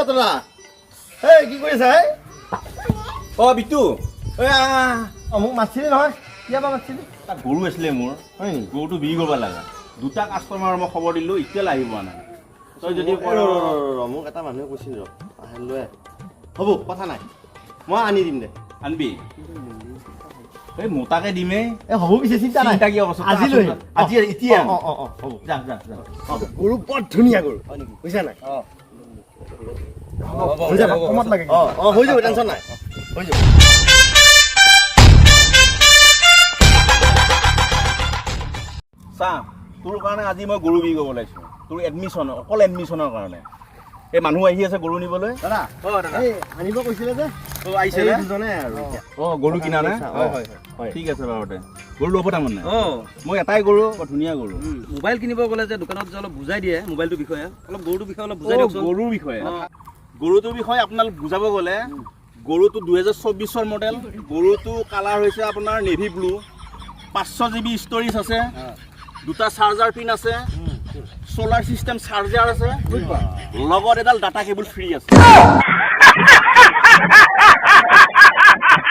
তোৰা এই কি কৰিছা অ বিটু মোক মাতিছিলি নহয় কিয় বা মাতিছিলি গৰু আছিলে মোৰ হয় নেকি গৰুটো বিক্ৰী কৰিব লগা দুটা কাষ্টমাৰ মই খবৰ দিলো এতিয়ালৈ আহি পোৱা নাই তই যদি মোক এটা মানুহে কৈছিল ৰ আহে লৈ হ'ব কথা নাই মই আনি দিম দে আনবি এই মোটাকে দিমেই হ'ব পিছে চিন্তা নাই কি অৱস্থা আজি লৈ আজি এতিয়া হ'ব যা যা যা গৰু বৰ ধুনীয়া গৰু বুজিছা নাই হৈ যাব কমত লাগে হৈ যাব টেনশ্যন নাই হৈ যাব চা তোৰ কাৰণে আজি মই গৰু বিক্ৰী কৰিব লাগিছোঁ তোৰ এডমিশ্যন অকল এডমিশ্যনৰ কাৰণে এই মানুহ আহি আছে গৰু নিবলৈ দাদা এই আনিব কৈছিলে যে আহিছে দুজনে আৰু গৰু কিনা নে হয় ঠিক আছে বাৰুতে গৰু ল'ব তাৰমানে মই এটাই গৰু ধুনীয়া গৰু মোবাইল কিনিব গ'লে যে দোকানত যে অলপ বুজাই দিয়ে মোবাইলটোৰ বিষয়ে অলপ গৰুটোৰ বিষয়ে অলপ বুজাই দিয়কচোন গৰুৰ বিষয়ে গৰুটোৰ বিষয়ে আপোনাক বুজাব গ'লে গৰুটো 2024 মডেল গৰুটো কালাৰ হৈছে আপোনাৰ নেভি ব্লু 500 GB ষ্টৰেজ আছে দুটা চাৰ্জাৰ পিন আছে সোলাৰ সিস্টেম চাৰ্জাৰ আছে লগত এডাল ডাটা কেবল ফ্ৰী আছে